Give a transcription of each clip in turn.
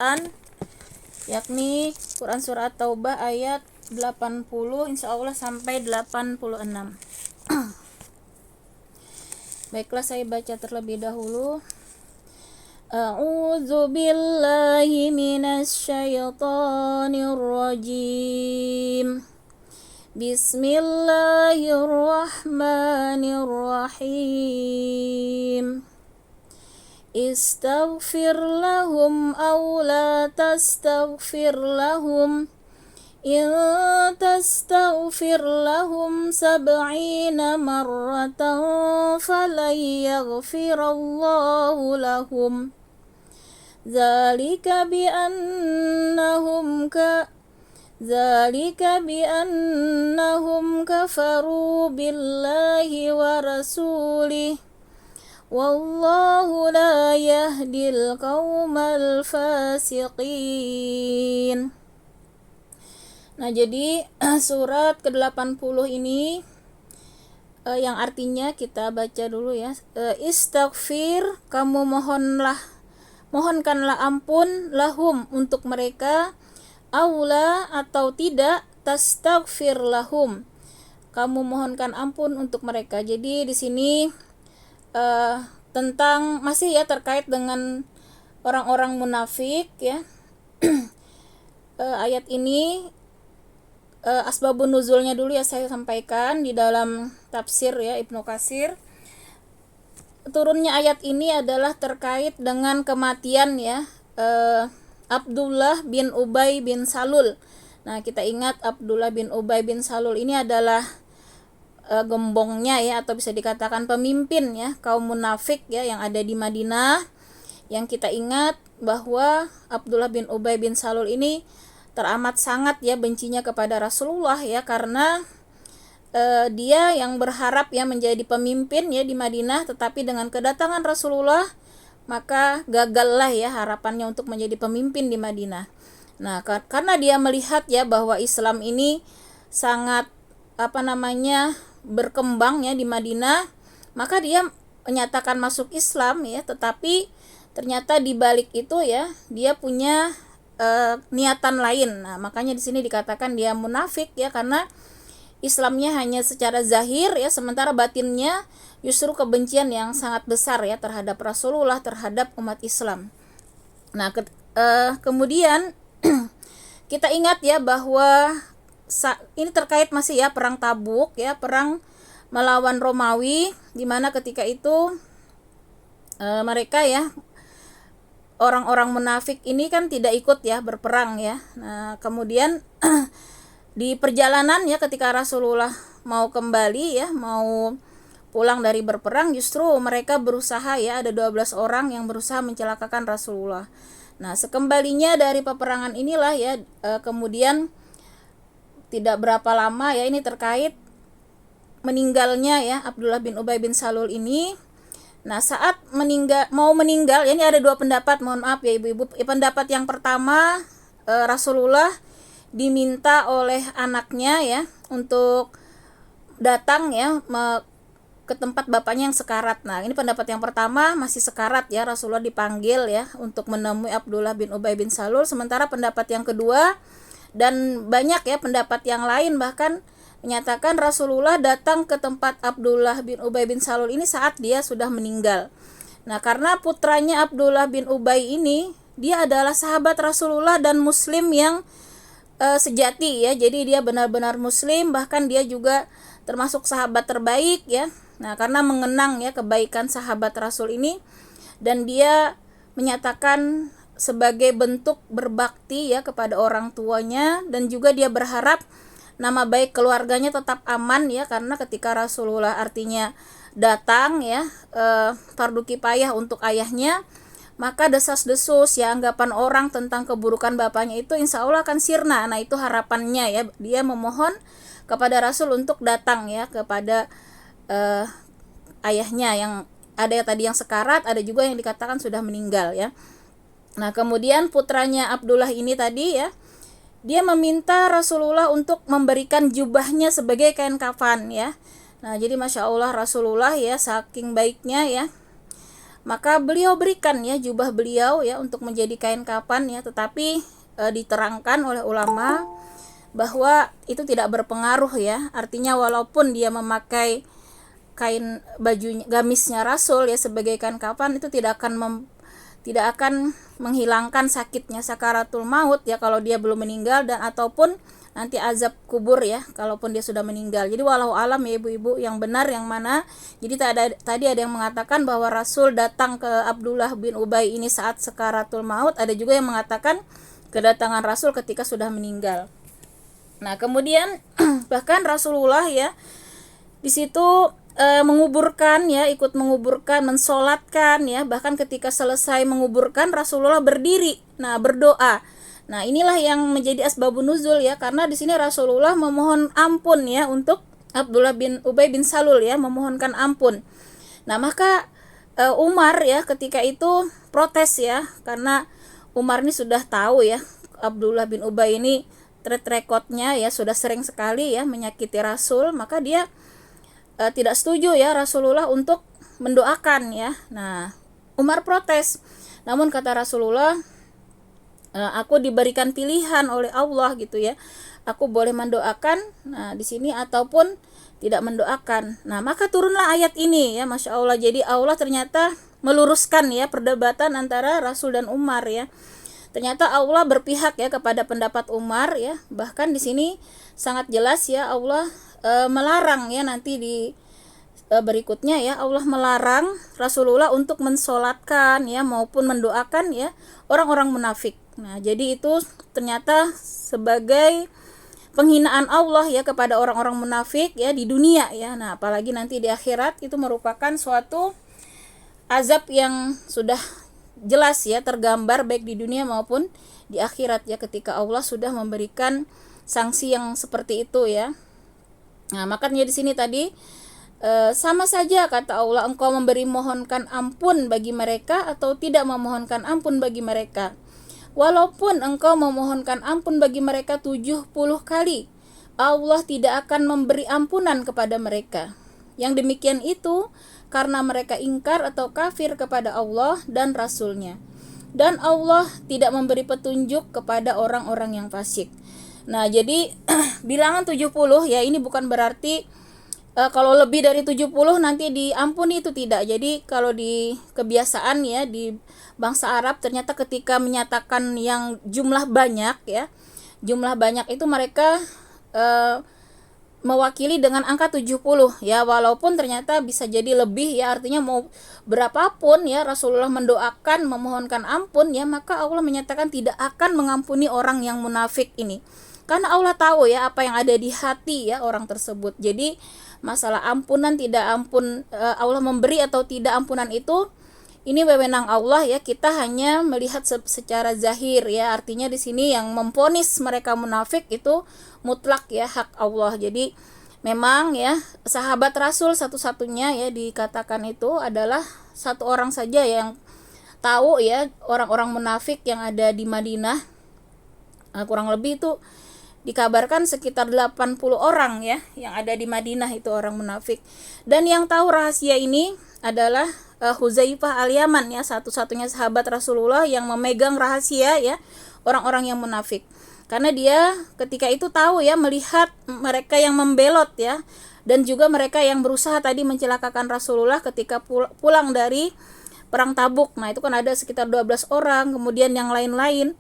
Quran, yakni Quran Surah Taubah ayat 80 insyaallah sampai 86. Baiklah, saya baca terlebih dahulu. A'udzu billahi minasy syaithanir rajim. Bismillahirrahmanirrahim. Istaghfir lahum aw la tastaghfir lahum in tastaghfir lahum sab'ina marratan falan yaghfirallahu lahum dzalika biannahum kafaru billahi wa rasulih wallahu la yahdil qaumal fasiqin. Nah, jadi surat ke-80 ini yang artinya kita baca dulu ya. Istaghfir, kamu mohonkanlah ampun, lahum, untuk mereka, aula, atau tidak, tastaghfir lahum, kamu mohonkan ampun untuk mereka. Jadi di sini tentang masih ya terkait dengan orang-orang munafik ya. Ayat ini asbabun nuzulnya dulu ya saya sampaikan di dalam tafsir ya Ibnu Katsir. Turunnya ayat ini adalah terkait dengan kematian ya Abdullah bin Ubay bin Salul. Nah, kita ingat Abdullah bin Ubay bin Salul ini adalah gembongnya ya, atau bisa dikatakan pemimpin ya kaum munafik ya yang ada di Madinah. Yang kita ingat bahwa Abdullah bin Ubay bin Salul ini teramat sangat ya bencinya kepada Rasulullah ya, karena dia yang berharap ya menjadi pemimpin ya di Madinah, tetapi dengan kedatangan Rasulullah maka gagallah ya harapannya untuk menjadi pemimpin di Madinah. Nah, karena dia melihat ya bahwa Islam ini sangat berkembang ya di Madinah, maka dia menyatakan masuk Islam ya, tetapi ternyata di balik itu ya dia punya niatan lain. Nah, makanya di sini dikatakan dia munafik ya, karena Islamnya hanya secara zahir ya, sementara batinnya justru kebencian yang sangat besar ya terhadap Rasulullah, terhadap umat Islam. Nah, kemudian kita ingat ya bahwa ini terkait masih ya perang Tabuk ya, perang melawan Romawi, di mana ketika itu mereka ya orang-orang munafik ini kan tidak ikut ya berperang ya. Nah, kemudian di perjalanan ya ketika Rasulullah mau kembali ya, mau pulang dari berperang, justru mereka berusaha ya, ada 12 orang yang berusaha mencelakakan Rasulullah. Nah, sekembalinya dari peperangan inilah ya kemudian tidak berapa lama ya, ini terkait meninggalnya ya Abdullah bin Ubay bin Salul ini. Nah, saat mau meninggal, ya ini ada dua pendapat, mohon maaf ya ibu-ibu. Pendapat yang pertama, Rasulullah diminta oleh anaknya ya untuk datang ya ke tempat bapaknya yang sekarat. Nah, ini pendapat yang pertama, masih sekarat ya, Rasulullah dipanggil ya untuk menemui Abdullah bin Ubay bin Salul. Sementara pendapat yang kedua, dan banyak ya pendapat yang lain bahkan menyatakan Rasulullah datang ke tempat Abdullah bin Ubay bin Salul ini saat dia sudah meninggal. Nah, karena putranya Abdullah bin Ubay ini, dia adalah sahabat Rasulullah dan muslim yang sejati ya. Jadi dia benar-benar muslim, bahkan dia juga termasuk sahabat terbaik ya. Nah, karena mengenang ya kebaikan sahabat Rasul ini, dan dia menyatakan sebagai bentuk berbakti ya kepada orang tuanya, dan juga dia berharap nama baik keluarganya tetap aman ya, karena ketika Rasulullah artinya datang ya fardu kifayah untuk ayahnya, maka desas-desus ya anggapan orang tentang keburukan bapaknya itu insya Allah akan sirna. Nah, itu harapannya ya, dia memohon kepada Rasul untuk datang ya kepada ayahnya yang ada tadi yang sekarat, ada juga yang dikatakan sudah meninggal ya. Nah, kemudian putranya Abdullah ini tadi ya, dia meminta Rasulullah untuk memberikan jubahnya sebagai kain kafan ya. Nah, jadi Masya Allah Rasulullah ya saking baiknya ya maka beliau berikan ya jubah beliau ya untuk menjadi kain kafan ya, tetapi diterangkan oleh ulama bahwa itu tidak berpengaruh ya, artinya walaupun dia memakai kain bajunya gamisnya Rasul ya sebagai kain kafan, itu tidak akan menghilangkan sakitnya sakaratul maut ya kalau dia belum meninggal, dan ataupun nanti azab kubur ya kalaupun dia sudah meninggal. Jadi walau alam ya ibu-ibu, yang benar yang mana. Jadi tadi ada yang mengatakan bahwa Rasul datang ke Abdullah bin Ubay ini saat sakaratul maut, ada juga yang mengatakan kedatangan Rasul ketika sudah meninggal. Nah, kemudian bahkan Rasulullah ya di situ menguburkan ya, ikut menguburkan, mensolatkan ya, bahkan ketika selesai menguburkan Rasulullah berdiri, nah berdoa. Nah, inilah yang menjadi asbabun nuzul ya, karena di sini Rasulullah memohon ampun ya untuk Abdullah bin Ubay bin Salul ya, memohonkan ampun. Nah, maka Umar ya ketika itu protes ya, karena Umar ini sudah tahu ya Abdullah bin Ubay ini track recordnya ya sudah sering sekali ya menyakiti Rasul, maka dia tidak setuju ya Rasulullah untuk mendoakan ya. Nah, Umar protes. Namun kata Rasulullah, aku diberikan pilihan oleh Allah gitu ya. Aku boleh mendoakan di sini ataupun tidak mendoakan. Nah, maka turunlah ayat ini ya, Masya Allah. Jadi Allah ternyata meluruskan ya perdebatan antara Rasul dan Umar ya. Ternyata Allah berpihak ya kepada pendapat Umar ya. Bahkan di sini sangat jelas ya Allah melarang ya, nanti di berikutnya ya Allah melarang Rasulullah untuk mensolatkan ya maupun mendoakan ya orang-orang munafik. Nah, jadi itu ternyata sebagai penghinaan Allah ya kepada orang-orang munafik ya di dunia ya. Nah, apalagi nanti di akhirat itu merupakan suatu azab yang sudah jelas ya tergambar baik di dunia maupun di akhirat ya, ketika Allah sudah memberikan sanksi yang seperti itu ya. Nah, makanya di sini tadi sama saja kata Allah, engkau memberi mohonkan ampun bagi mereka atau tidak memohonkan ampun bagi mereka. Walaupun engkau memohonkan ampun bagi mereka 70 kali, Allah tidak akan memberi ampunan kepada mereka. Yang demikian itu karena mereka ingkar atau kafir kepada Allah dan Rasulnya. Dan Allah tidak memberi petunjuk kepada orang-orang yang fasik. Nah, jadi bilangan 70 ya, ini bukan berarti kalau lebih dari 70 nanti diampuni, itu tidak. Jadi kalau di kebiasaan ya di bangsa Arab, ternyata ketika menyatakan yang jumlah banyak ya, jumlah banyak itu mereka mewakili dengan angka 70 ya, walaupun ternyata bisa jadi lebih ya, artinya mau berapapun ya Rasulullah mendoakan memohonkan ampun ya, maka Allah menyatakan tidak akan mengampuni orang yang munafik ini, karena Allah tahu ya apa yang ada di hati ya orang tersebut. Jadi masalah ampunan tidak ampun, Allah memberi atau tidak ampunan itu, ini wewenang Allah ya, kita hanya melihat secara zahir ya, artinya di sini yang memvonis mereka munafik itu mutlak ya hak Allah. Jadi memang ya sahabat Rasul satu-satunya ya dikatakan itu adalah satu orang saja yang tahu ya orang-orang munafik yang ada di Madinah. Kurang lebih itu dikabarkan sekitar 80 orang ya yang ada di Madinah itu orang munafik. Dan yang tahu rahasia ini adalah Huzaifah al-Yaman ya, satu-satunya sahabat Rasulullah yang memegang rahasia ya orang-orang yang munafik. Karena dia ketika itu tahu ya, melihat mereka yang membelot ya, dan juga mereka yang berusaha tadi mencelakakan Rasulullah ketika pulang dari perang Tabuk. Nah, itu kan ada sekitar 12 orang, kemudian yang lain-lain.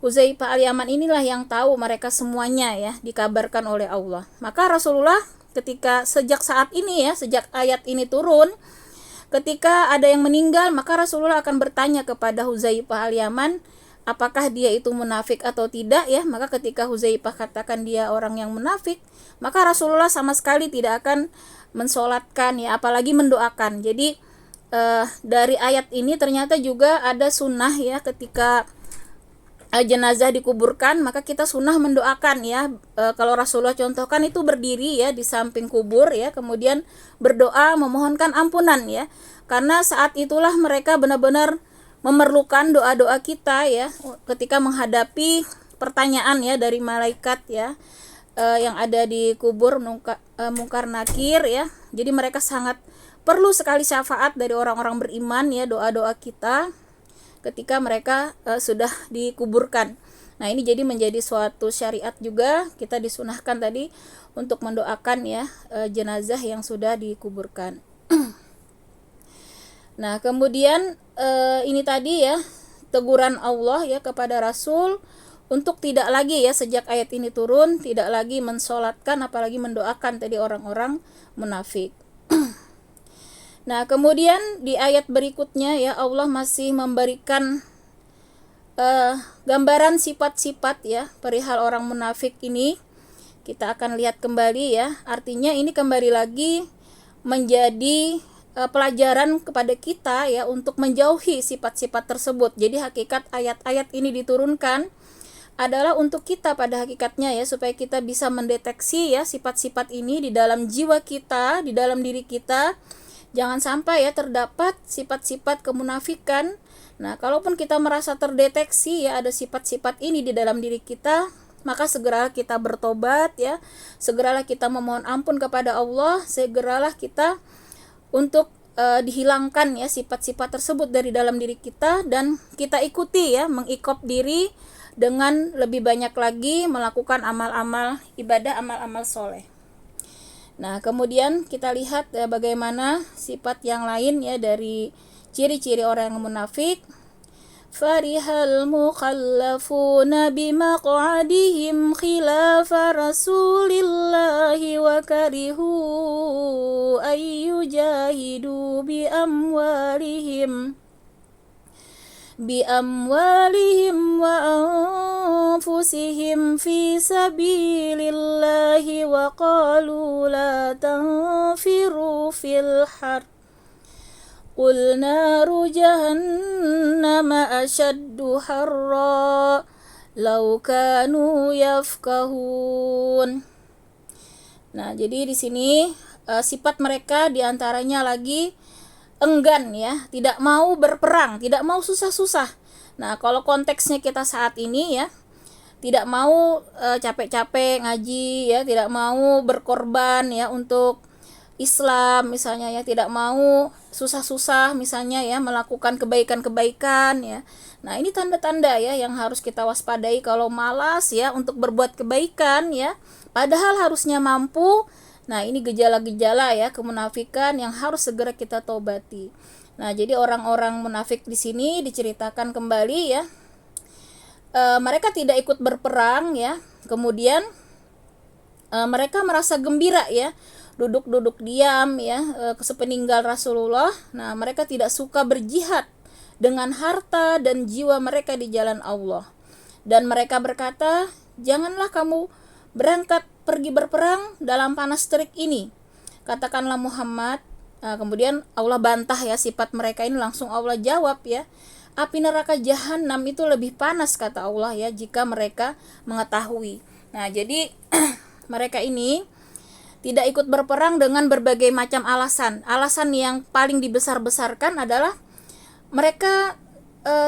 Huzaifah al-Yaman inilah yang tahu mereka semuanya ya, dikabarkan oleh Allah. Maka Rasulullah ketika sejak saat ini ya, sejak ayat ini turun, ketika ada yang meninggal, maka Rasulullah akan bertanya kepada Huzaifah al-Yaman, apakah dia itu munafik atau tidak ya. Maka ketika Huzaifah katakan dia orang yang munafik, maka Rasulullah sama sekali tidak akan mensolatkan ya, apalagi mendoakan. Jadi dari ayat ini ternyata juga ada sunnah ya, ketika jenazah dikuburkan maka kita sunnah mendoakan ya. Kalau Rasulullah contohkan itu berdiri ya di samping kubur ya, kemudian berdoa memohonkan ampunan ya, karena saat itulah mereka benar-benar memerlukan doa-doa kita ya ketika menghadapi pertanyaan ya dari malaikat ya yang ada di kubur, mungkar nakir ya. Jadi mereka sangat perlu sekali syafaat dari orang-orang beriman ya, doa-doa kita ketika mereka sudah dikuburkan. Nah, ini jadi menjadi suatu syariat juga, kita disunahkan tadi untuk mendoakan ya jenazah yang sudah dikuburkan. Nah, kemudian ini tadi ya teguran Allah ya kepada Rasul untuk tidak lagi ya sejak ayat ini turun tidak lagi mensolatkan apalagi mendoakan tadi orang-orang munafik. Nah, kemudian di ayat berikutnya ya Allah masih memberikan gambaran sifat-sifat ya perihal orang munafik ini. Kita akan lihat kembali ya. Artinya ini kembali lagi menjadi pelajaran kepada kita ya untuk menjauhi sifat-sifat tersebut. Jadi hakikat ayat-ayat ini diturunkan adalah untuk kita pada hakikatnya ya, supaya kita bisa mendeteksi ya sifat-sifat ini di dalam jiwa kita, di dalam diri kita. Jangan sampai ya terdapat sifat-sifat kemunafikan. Nah, kalaupun kita merasa terdeteksi ya ada sifat-sifat ini di dalam diri kita, maka segeralah kita bertobat ya, segeralah kita memohon ampun kepada Allah, segeralah kita untuk dihilangkan ya sifat-sifat tersebut dari dalam diri kita, dan kita ikuti ya, mengikop diri dengan lebih banyak lagi melakukan amal-amal ibadah, amal-amal soleh. Nah, kemudian kita lihat ya, bagaimana sifat yang lain ya dari ciri-ciri orang yang munafik. Farihal mukhallafuna bimaq'adihim khilafa rasulillahi wa karihu ayyujahidu biamwalihim wa anfusihim fi sabilillahi wa qalu la tanfiru fil har qul naru jahannama ashaddu harra law kanu yafqahun. Nah, jadi di sini sifat mereka diantaranya lagi enggan ya, tidak mau berperang, tidak mau susah-susah. Nah, kalau konteksnya kita saat ini ya, tidak mau capek-capek ngaji ya, tidak mau berkorban ya untuk Islam misalnya ya, tidak mau susah-susah misalnya ya melakukan kebaikan-kebaikan ya. Nah, ini tanda-tanda ya yang harus kita waspadai kalau malas ya untuk berbuat kebaikan ya, padahal harusnya mampu. Nah, ini gejala-gejala ya kemunafikan yang harus segera kita tobati. Nah, jadi orang-orang munafik di sini diceritakan kembali ya. Mereka tidak ikut berperang ya. Kemudian mereka merasa gembira ya, duduk-duduk diam ya sepeninggal Rasulullah. Nah, mereka tidak suka berjihad dengan harta dan jiwa mereka di jalan Allah. Dan mereka berkata, "Janganlah kamu berangkat pergi berperang dalam panas terik ini. Katakanlah Muhammad." Nah, kemudian Allah bantah ya sifat mereka ini, langsung Allah jawab ya. Api neraka jahanam itu lebih panas kata Allah ya jika mereka mengetahui. Nah, jadi mereka ini tidak ikut berperang dengan berbagai macam alasan. Alasan yang paling dibesar-besarkan adalah mereka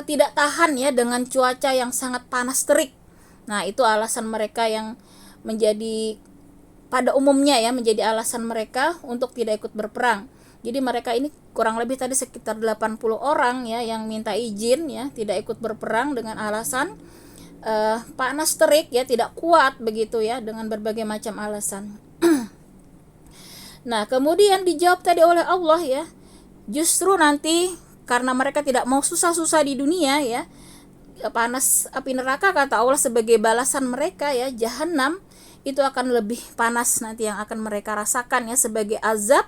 tidak tahan ya dengan cuaca yang sangat panas terik. Nah, itu alasan mereka yang menjadi pada umumnya ya menjadi alasan mereka untuk tidak ikut berperang. Jadi mereka ini kurang lebih tadi sekitar 80 orang ya yang minta izin ya tidak ikut berperang dengan alasan panas terik ya, tidak kuat begitu ya, dengan berbagai macam alasan. Nah, kemudian dijawab tadi oleh Allah ya, justru nanti karena mereka tidak mau susah-susah di dunia ya, panas api neraka kata Allah sebagai balasan mereka ya, jahanam itu akan lebih panas nanti yang akan mereka rasakan ya sebagai azab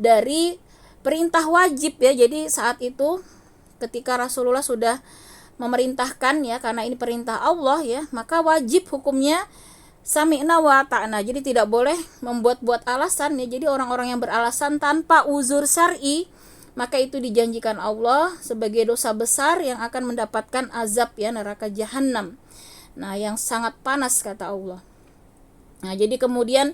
dari perintah wajib ya. Jadi saat itu ketika Rasulullah sudah memerintahkan ya, karena ini perintah Allah ya, maka wajib hukumnya sami'na wa ta'na. Jadi tidak boleh membuat-buat alasan ya. Jadi orang-orang yang beralasan tanpa uzur syar'i, maka itu dijanjikan Allah sebagai dosa besar yang akan mendapatkan azab ya, neraka jahanam. Nah, yang sangat panas kata Allah. Nah, jadi kemudian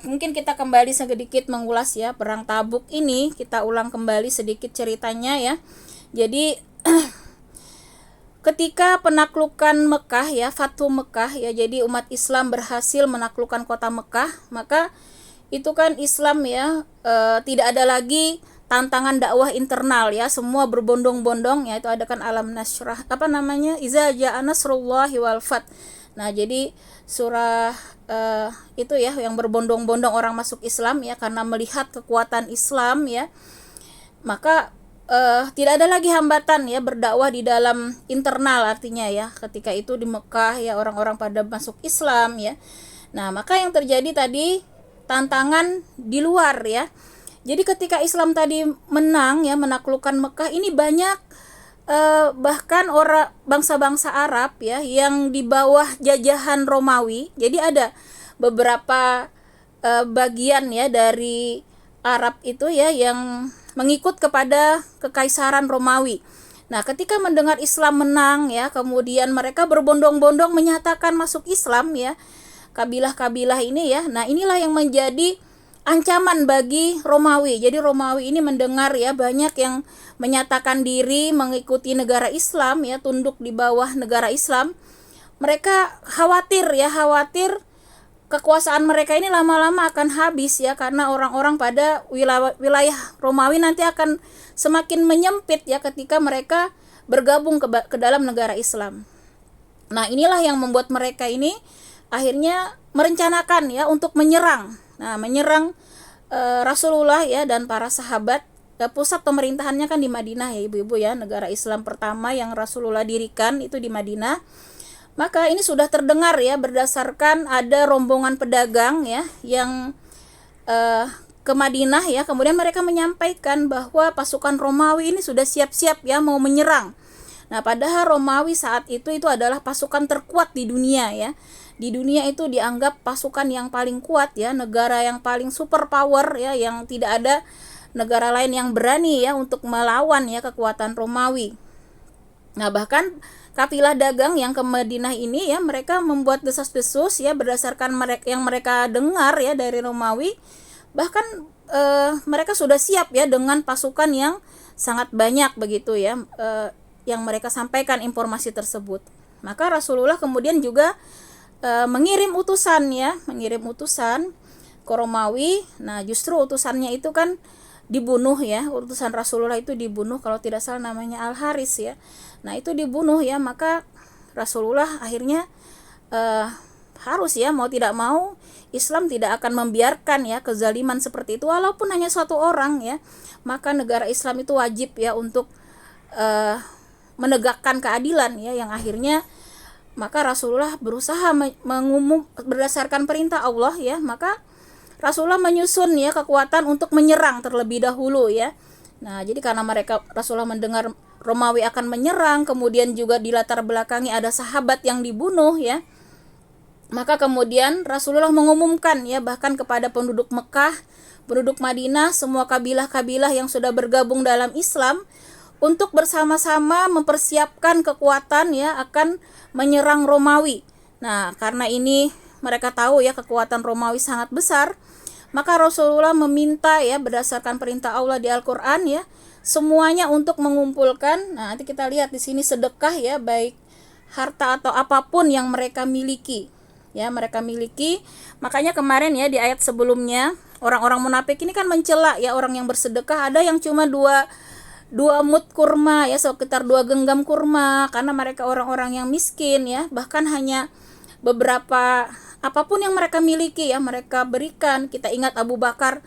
mungkin kita kembali sedikit mengulas ya perang Tabuk ini, kita ulang kembali sedikit ceritanya ya. Jadi ketika penaklukan Mekah ya, Fathu Mekah ya, jadi umat Islam berhasil menaklukkan kota Mekah, maka itu kan Islam ya, tidak ada lagi tantangan dakwah internal ya, semua berbondong-bondong ya, itu ada kan alam nasrah, apa namanya, iza ja'a nasrullahi wal fath. Nah, jadi surah itu ya yang berbondong-bondong orang masuk Islam ya, karena melihat kekuatan Islam ya, maka tidak ada lagi hambatan ya berdakwah di dalam internal, artinya ya ketika itu di Mekah ya orang-orang pada masuk Islam ya. Nah, maka yang terjadi tadi tantangan di luar ya. Jadi ketika Islam tadi menang ya, menaklukkan Mekah, ini banyak bahkan orang bangsa-bangsa Arab ya yang di bawah jajahan Romawi. Jadi ada beberapa bagian ya dari Arab itu ya yang mengikut kepada kekaisaran Romawi. Nah, ketika mendengar Islam menang ya, kemudian mereka berbondong-bondong menyatakan masuk Islam ya, kabilah-kabilah ini ya. Nah, inilah yang menjadi ancaman bagi Romawi. Jadi Romawi ini mendengar ya banyak yang menyatakan diri mengikuti negara Islam ya, tunduk di bawah negara Islam. Mereka khawatir kekuasaan mereka ini lama-lama akan habis ya, karena orang-orang pada wilayah Romawi nanti akan semakin menyempit ya ketika mereka bergabung ke dalam negara Islam. Nah, inilah yang membuat mereka ini akhirnya merencanakan ya untuk menyerang. Nah, menyerang Rasulullah ya dan para sahabat. Pusat pemerintahannya kan di Madinah ya ibu-ibu ya, negara Islam pertama yang Rasulullah dirikan itu di Madinah. Maka ini sudah terdengar ya berdasarkan ada rombongan pedagang ya yang ke Madinah ya, kemudian mereka menyampaikan bahwa pasukan Romawi ini sudah siap-siap ya mau menyerang. Nah, padahal Romawi saat itu adalah pasukan terkuat di dunia ya. Di dunia itu dianggap pasukan yang paling kuat ya, negara yang paling super power ya, yang tidak ada negara lain yang berani ya untuk melawan ya kekuatan Romawi. Nah, bahkan kafilah dagang yang ke Madinah ini ya, mereka membuat desas-desus ya berdasarkan yang mereka dengar ya dari Romawi. Bahkan mereka sudah siap ya dengan pasukan yang sangat banyak begitu ya, yang mereka sampaikan informasi tersebut. Maka Rasulullah kemudian juga mengirim utusan ke Romawi. Nah, justru utusannya itu kan dibunuh ya, utusan Rasulullah itu dibunuh, kalau tidak salah namanya Al-Haris ya. Nah, itu dibunuh ya, maka Rasulullah akhirnya harus ya, mau tidak mau Islam tidak akan membiarkan ya kezaliman seperti itu, walaupun hanya satu orang ya. Maka negara Islam itu wajib ya untuk menegakkan keadilan ya, yang akhirnya maka Rasulullah berusaha mengumum berdasarkan perintah Allah ya, maka Rasulullah menyusun ya kekuatan untuk menyerang terlebih dahulu ya. Nah, jadi karena Rasulullah mendengar Romawi akan menyerang, kemudian juga di latar belakangi ada sahabat yang dibunuh ya. Maka kemudian Rasulullah mengumumkan ya bahkan kepada penduduk Mekah, penduduk Madinah, semua kabilah-kabilah yang sudah bergabung dalam Islam untuk bersama-sama mempersiapkan kekuatan ya akan menyerang Romawi. Nah, karena ini mereka tahu ya kekuatan Romawi sangat besar, maka Rasulullah meminta ya berdasarkan perintah Allah di Al-Qur'an ya, semuanya untuk mengumpulkan. Nah, nanti kita lihat di sini sedekah ya, baik harta atau apapun yang mereka miliki. Ya, mereka miliki. Makanya kemarin ya di ayat sebelumnya, orang-orang munafik ini kan mencela ya orang yang bersedekah, ada yang cuma dua mud kurma ya, sekitar 2 genggam kurma, karena mereka orang-orang yang miskin ya, bahkan hanya beberapa apapun yang mereka miliki ya mereka berikan. Kita ingat Abu Bakar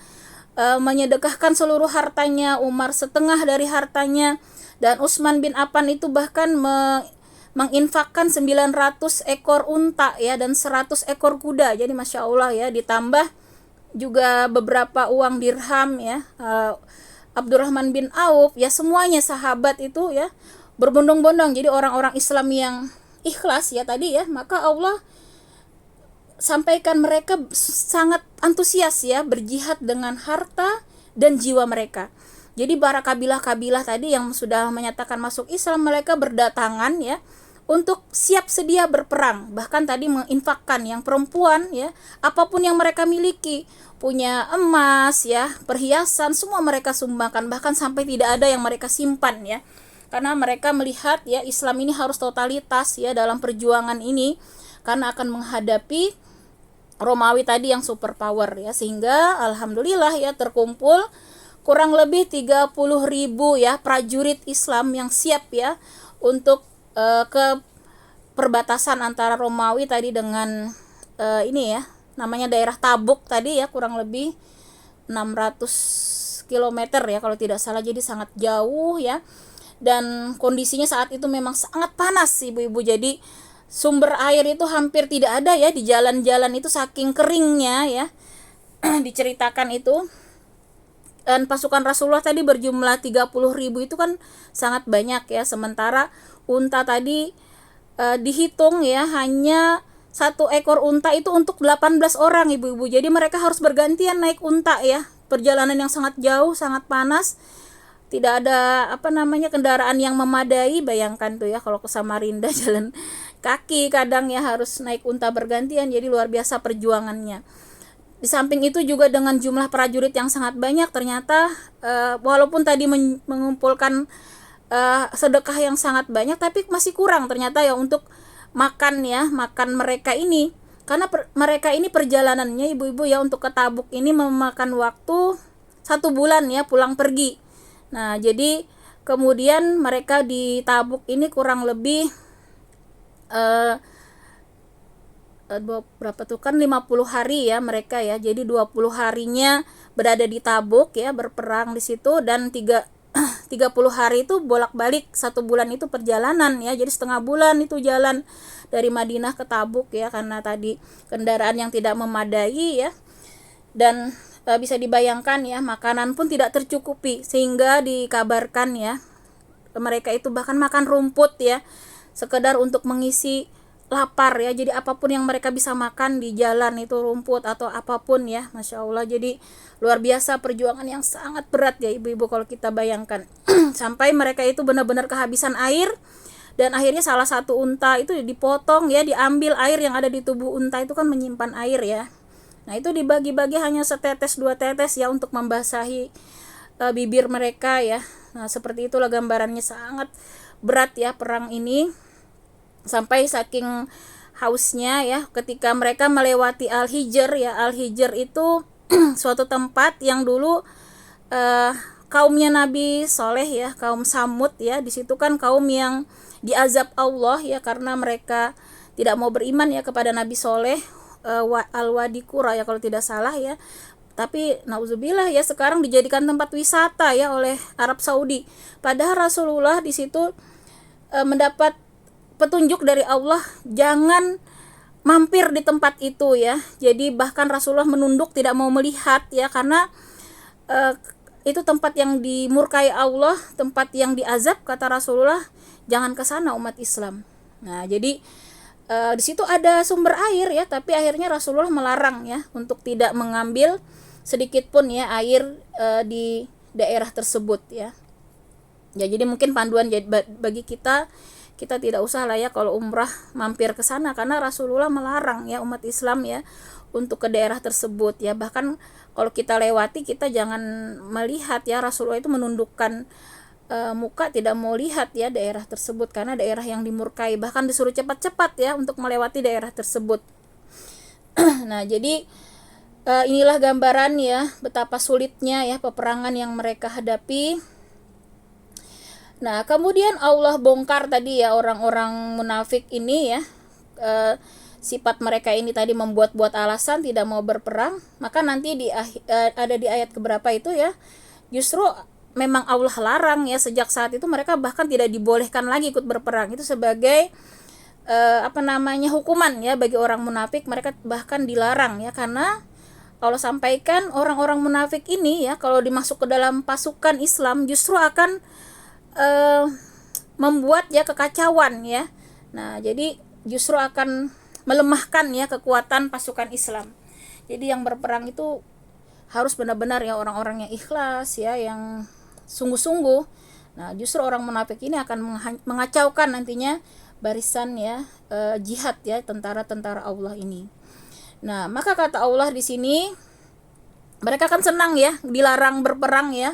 menyedekahkan seluruh hartanya, Umar setengah dari hartanya, dan Utsman bin Affan itu bahkan menginfakkan 900 ekor unta ya dan 100 ekor kuda. Jadi Masya Allah ya, ditambah juga beberapa uang dirham ya, Abdurrahman bin Auf ya, semuanya sahabat itu ya berbondong-bondong. Jadi orang-orang Islam yang ikhlas ya tadi ya, maka Allah sampaikan mereka sangat antusias ya berjihad dengan harta dan jiwa mereka. Jadi para kabilah-kabilah tadi yang sudah menyatakan masuk Islam, mereka berdatangan ya untuk siap sedia berperang. Bahkan tadi menginfakkan yang perempuan ya, apapun yang mereka miliki, punya emas ya, perhiasan, semua mereka sumbangkan, bahkan sampai tidak ada yang mereka simpan ya. Karena mereka melihat ya Islam ini harus totalitas ya dalam perjuangan ini, karena akan menghadapi Romawi tadi yang super power ya, sehingga alhamdulillah ya terkumpul kurang lebih 30.000 ya prajurit Islam yang siap ya untuk ke perbatasan antara Romawi tadi dengan ini ya namanya daerah Tabuk tadi ya, kurang lebih 600 kilometer ya kalau tidak salah, jadi sangat jauh ya. Dan kondisinya saat itu memang sangat panas ibu-ibu, jadi sumber air itu hampir tidak ada ya di jalan-jalan itu saking keringnya ya. Diceritakan itu. Dan pasukan Rasulullah tadi berjumlah 30.000 itu kan sangat banyak ya, sementara unta tadi dihitung ya hanya satu ekor unta itu untuk 18 orang ibu-ibu, jadi mereka harus bergantian naik unta ya, perjalanan yang sangat jauh, sangat panas, tidak ada kendaraan yang memadai. Bayangkan tuh ya kalau ke Samarinda jalan kaki kadang ya harus naik unta bergantian, jadi luar biasa perjuangannya. Di samping itu juga dengan jumlah prajurit yang sangat banyak, ternyata walaupun tadi mengumpulkan sedekah yang sangat banyak, tapi masih kurang ternyata ya untuk makan mereka ini, karena mereka ini perjalanannya ibu-ibu ya untuk ke Tabuk ini memakan waktu 1 bulan ya pulang pergi. Nah jadi kemudian mereka di Tabuk ini kurang lebih berapa tuh kan 50 hari ya mereka ya, jadi 20 harinya berada di Tabuk ya, berperang di situ, dan 30 hari itu bolak-balik, 1 bulan itu perjalanan ya, jadi setengah bulan itu jalan dari Madinah ke Tabuk ya, karena tadi kendaraan yang tidak memadai ya. Dan bisa dibayangkan ya makanan pun tidak tercukupi, sehingga dikabarkan ya mereka itu bahkan makan rumput ya sekedar untuk mengisi lapar ya, jadi apapun yang mereka bisa makan di jalan itu rumput atau apapun ya, Masya Allah. Jadi luar biasa perjuangan yang sangat berat ya ibu-ibu kalau kita bayangkan. Sampai mereka itu benar-benar kehabisan air, dan akhirnya salah satu unta itu dipotong ya, diambil air yang ada di tubuh unta itu kan menyimpan air ya. Nah itu dibagi-bagi hanya setetes 2 tetes ya untuk membasahi bibir mereka ya. Nah seperti itulah gambarannya, sangat berat ya perang ini. Sampai saking hausnya ya ketika mereka melewati Al-Hijr ya, Al-Hijr itu suatu tempat yang dulu kaumnya Nabi Soleh ya, kaum Samud ya, di situ kan kaum yang diazab Allah ya karena mereka tidak mau beriman ya kepada Nabi Soleh, Al-Wadi Qura ya kalau tidak salah ya. Tapi nauzubillah ya sekarang dijadikan tempat wisata ya oleh Arab Saudi. Padahal Rasulullah di situ mendapat petunjuk dari Allah jangan mampir di tempat itu ya. Jadi bahkan Rasulullah menunduk, tidak mau melihat ya, karena itu tempat yang dimurkai Allah, tempat yang diazab, kata Rasulullah, jangan ke sana umat Islam. Nah, jadi di situ ada sumber air ya, tapi akhirnya Rasulullah melarang ya untuk tidak mengambil sedikit pun ya air di daerah tersebut ya. Ya jadi mungkin panduan bagi kita tidak usah lah ya kalau umrah mampir ke sana, karena Rasulullah melarang ya umat Islam ya untuk ke daerah tersebut ya. Bahkan kalau kita lewati, kita jangan melihat ya, Rasulullah itu menundukkan muka, tidak mau lihat ya daerah tersebut karena daerah yang dimurkai, bahkan disuruh cepat-cepat ya untuk melewati daerah tersebut. Nah jadi inilah gambaran ya betapa sulitnya ya peperangan yang mereka hadapi. Nah kemudian Allah bongkar tadi ya orang-orang munafik ini ya, sifat mereka ini tadi membuat-buat alasan tidak mau berperang. Maka nanti ada di ayat keberapa itu ya, justru memang Allah larang ya, sejak saat itu mereka bahkan tidak dibolehkan lagi ikut berperang. Itu sebagai hukuman ya bagi orang munafik, mereka bahkan dilarang ya, karena Allah sampaikan orang-orang munafik ini ya kalau dimasuk ke dalam pasukan Islam justru akan membuat ya kekacauan ya. Nah jadi justru akan melemahkan ya kekuatan pasukan Islam. Jadi yang berperang itu harus benar-benar ya orang-orang yang ikhlas ya, yang sungguh-sungguh. Nah justru orang munafik ini akan mengacaukan nantinya barisan ya jihad ya, tentara-tentara Allah ini. Nah maka kata Allah di sini, mereka kan senang ya dilarang berperang ya.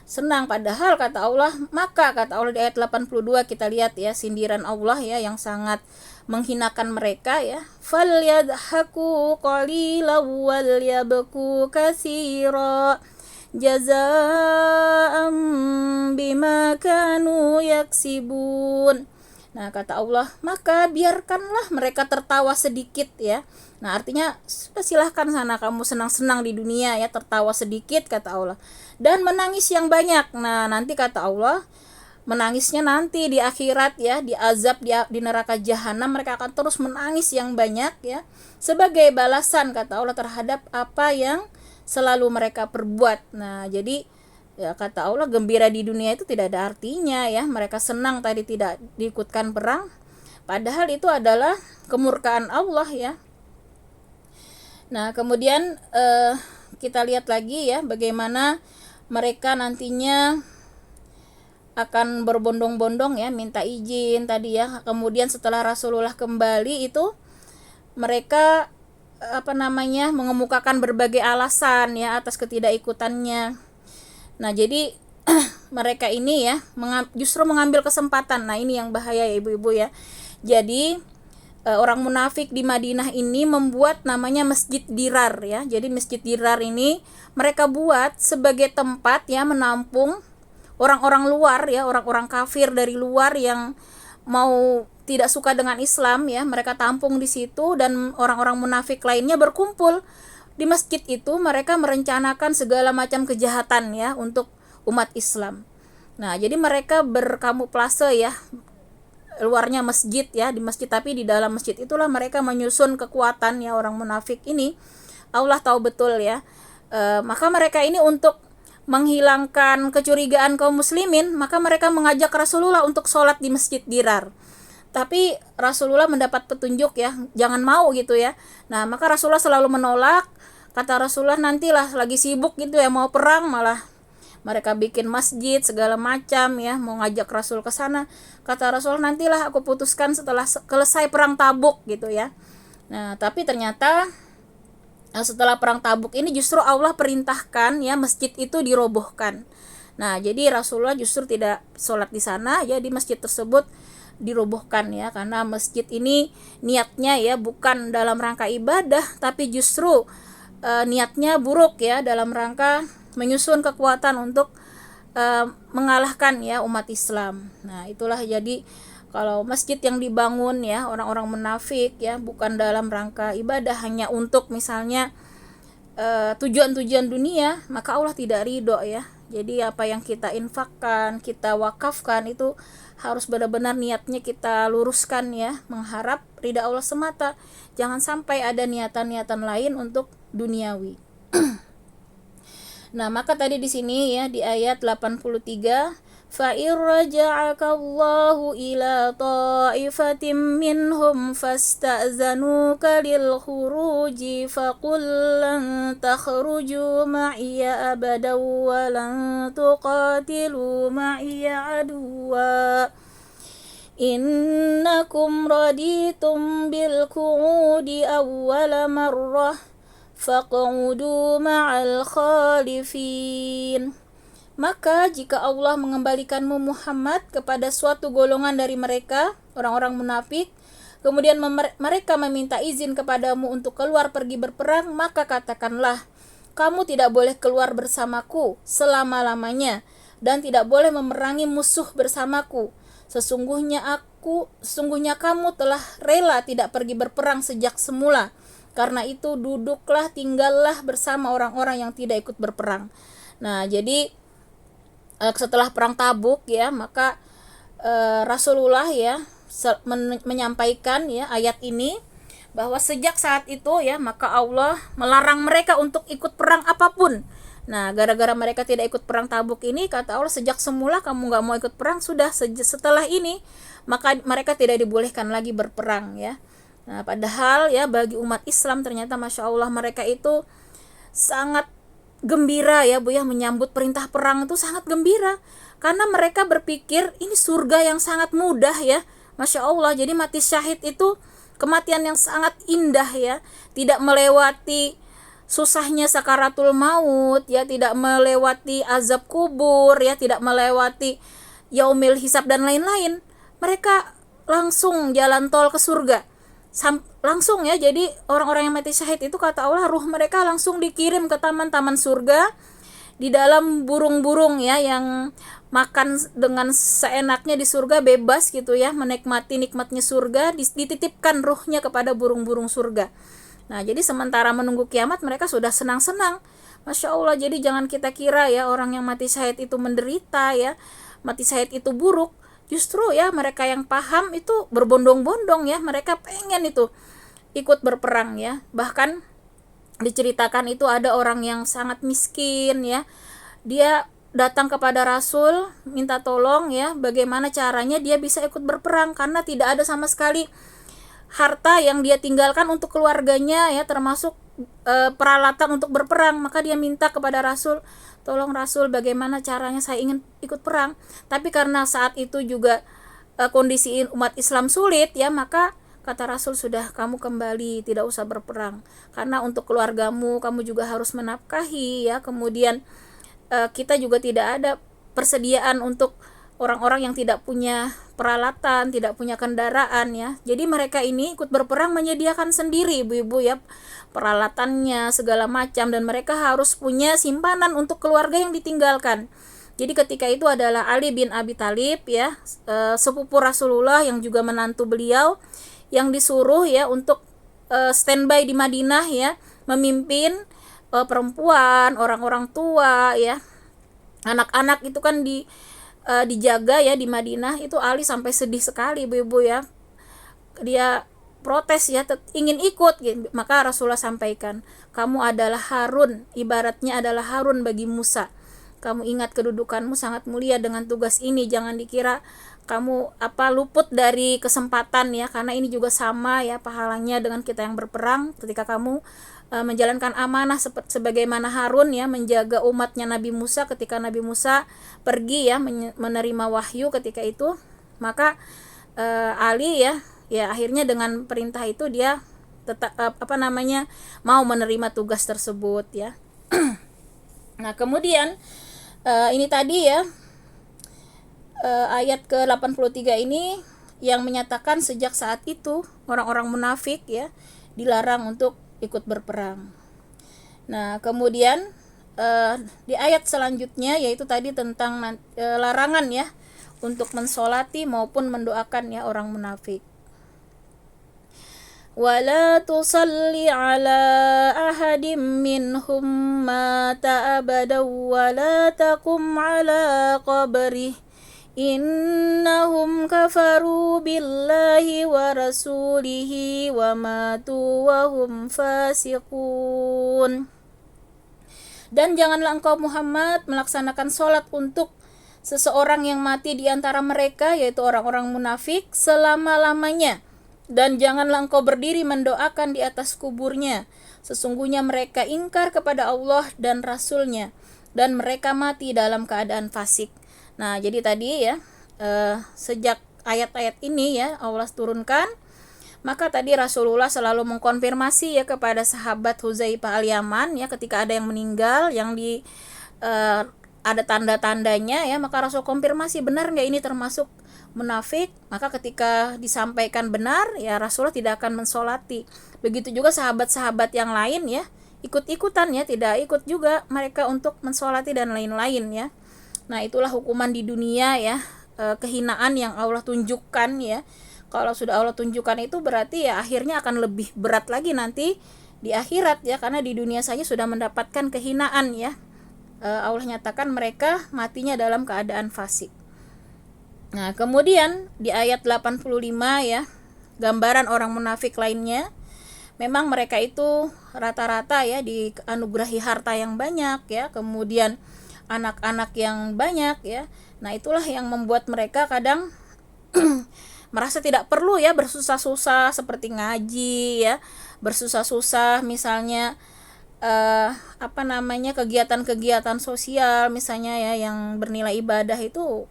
senang. Padahal kata Allah, maka kata Allah di ayat 82 kita lihat ya sindiran Allah ya yang sangat menghinakan mereka ya. Falyadhaku qalilan wal yabku katsira jazaa'an bima kanu yaksibun. Nah, kata Allah, maka biarkanlah mereka tertawa sedikit ya. Nah, artinya sudah silahkan sana kamu senang-senang di dunia ya, tertawa sedikit kata Allah. Dan menangis yang banyak. Nah, nanti kata Allah, menangisnya nanti di akhirat ya, di azab di neraka jahanam mereka akan terus menangis yang banyak ya, sebagai balasan kata Allah terhadap apa yang selalu mereka perbuat. Nah, jadi ya kata Allah gembira di dunia itu tidak ada artinya ya. Mereka senang tadi tidak diikutkan perang, padahal itu adalah kemurkaan Allah ya. Nah, kemudian kita lihat lagi ya bagaimana mereka nantinya akan berbondong-bondong ya minta izin tadi ya. Kemudian setelah Rasulullah kembali itu mereka mengemukakan berbagai alasan ya atas ketidakikutannya. Nah, jadi mereka ini ya justru mengambil kesempatan. Nah, ini yang bahaya ya ibu-ibu ya. Jadi orang munafik di Madinah ini membuat namanya Masjid Dirar ya. Jadi Masjid Dirar ini mereka buat sebagai tempat ya menampung orang-orang luar ya, orang-orang kafir dari luar yang mau tidak suka dengan Islam ya. Mereka tampung di situ dan orang-orang munafik lainnya berkumpul di masjid itu. Mereka merencanakan segala macam kejahatan ya untuk umat Islam. Nah, jadi mereka berkamuflase ya, luarnya masjid ya, di masjid, tapi di dalam masjid itulah mereka menyusun kekuatan ya orang munafik ini. Allah tahu betul ya. Maka mereka ini untuk menghilangkan kecurigaan kaum muslimin, maka mereka mengajak Rasulullah untuk sholat di Masjid Dirar. Tapi Rasulullah mendapat petunjuk ya, jangan mau gitu ya. Nah, maka Rasulullah selalu menolak. Kata Rasulullah, nantilah lagi sibuk gitu ya, mau perang malah mereka bikin masjid segala macam ya, mau ngajak Rasul ke sana. Kata Rasulullah, nantilah aku putuskan setelah selesai perang Tabuk gitu ya. Nah, tapi ternyata setelah perang Tabuk ini justru Allah perintahkan ya masjid itu dirobohkan. Nah, jadi Rasulullah justru tidak sholat di sana ya, di masjid tersebut dirobohkan ya, karena masjid ini niatnya ya bukan dalam rangka ibadah, tapi justru niatnya buruk ya, dalam rangka menyusun kekuatan untuk mengalahkan ya umat Islam. Nah, itulah jadi kalau masjid yang dibangun ya orang-orang munafik ya bukan dalam rangka ibadah, hanya untuk misalnya tujuan-tujuan dunia, maka Allah tidak ridho ya. Jadi apa yang kita infakkan, kita wakafkan itu harus benar-benar niatnya kita luruskan ya, mengharap ridha Allah semata. Jangan sampai ada niatan-niatan lain untuk duniawi. Nah, maka tadi di sini ya di ayat 83, فَإِنْ رَجَعَكَ اللَّهُ إِلَى طَائِفَةٍ مِّنْهُمْ فَاسْتَأْذَنُوكَ لِلْخُرُوجِ فَقُلْ لَنْ تَخْرُجُوا مَعِيَ أَبَدًا وَلَنْ تُقَاتِلُوا مَعِيَ عَدُوًّا إِنَّكُمْ رَضِيتُمْ بِالْقُعُودِ أَوَّلَ مَرَّةٍ فَاقْعُدُوا مَعَ الْخَالِفِينَ. Maka jika Allah mengembalikanmu Muhammad kepada suatu golongan dari mereka, orang-orang munafik, kemudian mereka meminta izin kepadamu untuk keluar pergi berperang, maka katakanlah, kamu tidak boleh keluar bersamaku selama-lamanya dan tidak boleh memerangi musuh bersamaku. Sesungguhnya kamu telah rela tidak pergi berperang sejak semula. Karena itu duduklah, tinggallah bersama orang-orang yang tidak ikut berperang. Nah, jadi setelah perang Tabuk ya, maka Rasulullah ya menyampaikan ya ayat ini, bahwa sejak saat itu ya maka Allah melarang mereka untuk ikut perang apapun. Nah, gara-gara mereka tidak ikut perang Tabuk ini, kata Allah, sejak semula kamu gak mau ikut perang, sudah setelah ini maka mereka tidak dibolehkan lagi berperang ya. Nah, padahal ya bagi umat Islam ternyata Masya Allah mereka itu sangat gembira ya Bu ya, menyambut perintah perang itu sangat gembira, karena mereka berpikir ini surga yang sangat mudah ya, Masya Allah. Jadi mati syahid itu kematian yang sangat indah ya, tidak melewati susahnya sakaratul maut, ya, tidak melewati azab kubur, ya, tidak melewati yaumil hisab dan lain-lain, mereka langsung jalan tol ke surga. Langsung, ya. Jadi orang-orang yang mati syahid itu kata Allah ruh mereka langsung dikirim ke taman-taman surga, di dalam burung-burung, ya, yang makan dengan seenaknya di surga, bebas gitu, ya, menikmati nikmatnya surga, dititipkan ruhnya kepada burung-burung surga. Nah, jadi sementara menunggu kiamat mereka sudah senang-senang. Masya Allah, jadi jangan kita kira, ya, orang yang mati syahid itu menderita, ya, mati syahid itu buruk. Justru, ya, mereka yang paham itu berbondong-bondong, ya, mereka pengen itu ikut berperang, ya. Bahkan diceritakan itu ada orang yang sangat miskin, ya, dia datang kepada Rasul minta tolong, ya, bagaimana caranya dia bisa ikut berperang karena tidak ada sama sekali harta yang dia tinggalkan untuk keluarganya, ya, termasuk peralatan untuk berperang. Maka dia minta kepada Rasul, tolong Rasul, bagaimana caranya saya ingin ikut perang. Tapi karena saat itu juga kondisi umat Islam sulit, ya, maka kata Rasul, sudah, kamu kembali, tidak usah berperang, karena untuk keluargamu kamu juga harus menafkahi, ya. Kemudian kita juga tidak ada persediaan untuk orang-orang yang tidak punya peralatan, tidak punya kendaraan, ya. Jadi mereka ini ikut berperang menyediakan sendiri, ibu-ibu, ya, peralatannya segala macam, dan mereka harus punya simpanan untuk keluarga yang ditinggalkan. Jadi ketika itu adalah Ali bin Abi Thalib, ya, sepupu Rasulullah yang juga menantu beliau, yang disuruh, ya, untuk standby di Madinah, ya, memimpin perempuan, orang-orang tua, ya, anak-anak itu kan dijaga, ya, di Madinah. Itu Ali sampai sedih sekali, ibu-ibu, ya, dia protes, ya, ingin ikut, gitu. Maka Rasulullah sampaikan, kamu adalah Harun, ibaratnya adalah Harun bagi Musa. Kamu ingat kedudukanmu sangat mulia dengan tugas ini, jangan dikira kamu luput dari kesempatan, ya, karena ini juga sama, ya, pahalanya dengan kita yang berperang ketika kamu menjalankan amanah sebagaimana Harun, ya, menjaga umatnya Nabi Musa ketika Nabi Musa pergi, ya, menerima wahyu ketika itu. Maka Ali, ya akhirnya dengan perintah itu dia tetap mau menerima tugas tersebut, ya. Nah, kemudian ini tadi, ya, ayat ke-83 ini yang menyatakan sejak saat itu orang-orang munafik, ya, dilarang untuk ikut berperang. Nah, kemudian di ayat selanjutnya yaitu tadi tentang larangan, ya, untuk mensolati maupun mendoakan, ya, orang munafik. ولا تصل على أحد منهم مات أبدا ولا تقم على قبره إنهم كفروا بالله ورسوله وماتوا وهم فاسقون. Dan janganlah engkau Muhammad melaksanakan sholat untuk seseorang yang mati di antara mereka, yaitu orang-orang munafik, selama-lamanya. Dan janganlah engkau berdiri mendoakan di atas kuburnya. Sesungguhnya mereka ingkar kepada Allah dan Rasulnya, dan mereka mati dalam keadaan fasik. Nah, jadi tadi, ya, sejak ayat-ayat ini, ya, Allah turunkan, maka tadi Rasulullah selalu mengkonfirmasi, ya, kepada sahabat Hudzaifah al-Yaman, ya, ketika ada yang meninggal yang ada tanda-tandanya, ya, maka Rasul konfirmasi, benar nggak ini termasuk munafik? Maka ketika disampaikan benar, ya, Rasulullah tidak akan mensolati. Begitu juga sahabat-sahabat yang lain, ya, ikut-ikutan, ya, tidak ikut juga mereka untuk mensolati dan lain-lain, ya. Nah, itulah hukuman di dunia, ya, kehinaan yang Allah tunjukkan, ya. Kalau sudah Allah tunjukkan itu berarti, ya, akhirnya akan lebih berat lagi nanti di akhirat, ya, karena di dunia saja sudah mendapatkan kehinaan, ya. Allah nyatakan mereka matinya dalam keadaan fasik. Nah, kemudian di ayat 85, ya, gambaran orang munafik lainnya, memang mereka itu rata-rata, ya, dianugerahi harta yang banyak, ya, kemudian anak-anak yang banyak, ya. Nah, itulah yang membuat mereka kadang merasa tidak perlu, ya, bersusah-susah seperti ngaji, ya, bersusah-susah misalnya kegiatan-kegiatan sosial misalnya, ya, yang bernilai ibadah itu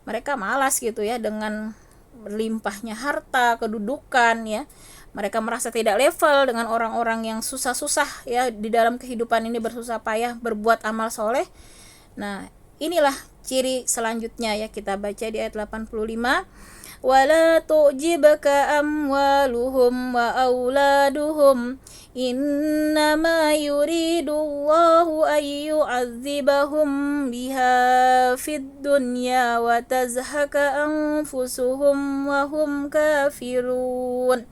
mereka malas gitu, ya, dengan berlimpahnya harta, kedudukan, ya. Mereka merasa tidak level dengan orang-orang yang susah-susah ya di dalam kehidupan ini, bersusah payah berbuat amal soleh. Nah, inilah ciri selanjutnya ya, kita baca di ayat 85. Wala tu'jibaka amwaluhum wa auladuhum innama yuridullahu an yu'adzibahum biha fid dunya wa tazhaka anfusuhum wa hum kafirun.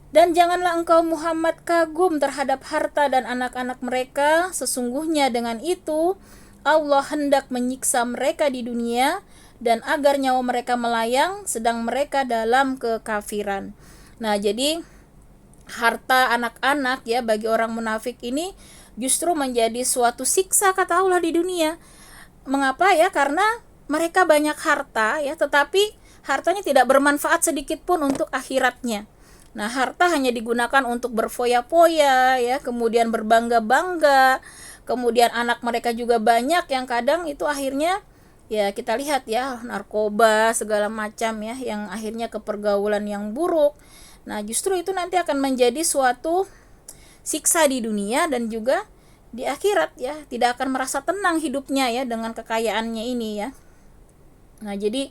Dan janganlah engkau Muhammad kagum terhadap harta dan anak-anak mereka, sesungguhnya dengan itu Allah hendak menyiksa mereka di dunia dan agar nyawa mereka melayang sedang mereka dalam kekafiran. Nah, jadi harta anak-anak ya bagi orang munafik ini justru menjadi suatu siksa kata Allah di dunia. Mengapa ya? Karena mereka banyak harta ya, tetapi hartanya tidak bermanfaat sedikit pun untuk akhiratnya. Nah, harta hanya digunakan untuk berfoya-foya ya, kemudian berbangga-bangga. Kemudian anak mereka juga banyak yang kadang itu akhirnya ya kita lihat ya, narkoba segala macam ya, yang akhirnya ke pergaulan yang buruk. Nah, justru itu nanti akan menjadi suatu siksa di dunia dan juga di akhirat ya, tidak akan merasa tenang hidupnya ya dengan kekayaannya ini ya. Nah, jadi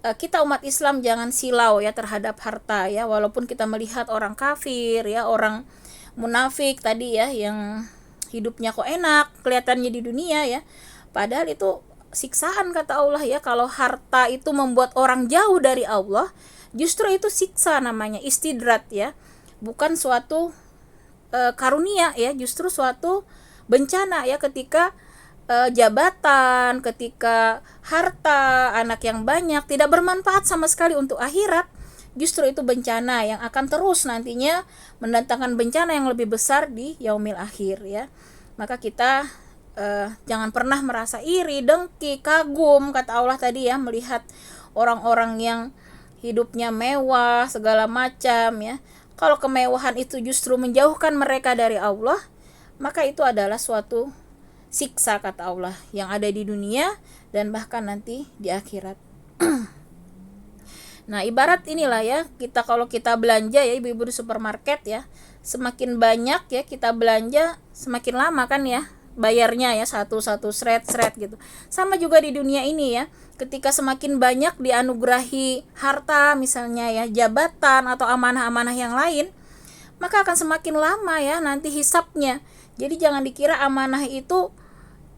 kita umat Islam jangan silau ya terhadap harta ya, walaupun kita melihat orang kafir ya, orang munafik tadi ya yang hidupnya kok enak kelihatannya di dunia ya, padahal itu siksaan kata Allah ya. Kalau harta itu membuat orang jauh dari Allah, justru itu siksa, namanya istidrat ya, bukan suatu karunia ya, justru suatu bencana ya. Ketika jabatan, ketika harta, anak yang banyak tidak bermanfaat sama sekali untuk akhirat, justru itu bencana yang akan terus nantinya mendatangkan bencana yang lebih besar di yaumil akhir ya. Maka kita jangan pernah merasa iri, dengki, kagum kata Allah tadi ya, melihat orang-orang yang hidupnya mewah segala macam ya. Kalau kemewahan itu justru menjauhkan mereka dari Allah, maka itu adalah suatu siksa kata Allah yang ada di dunia dan bahkan nanti di akhirat. Nah, ibarat inilah ya, kita kalau kita belanja ya ibu-ibu di supermarket ya, semakin banyak ya kita belanja, semakin lama kan ya bayarnya ya, satu-satu seret-seret gitu. Sama juga di dunia ini ya, ketika semakin banyak dianugerahi harta misalnya ya, jabatan atau amanah-amanah yang lain, maka akan semakin lama ya nanti hisapnya. Jadi jangan dikira amanah itu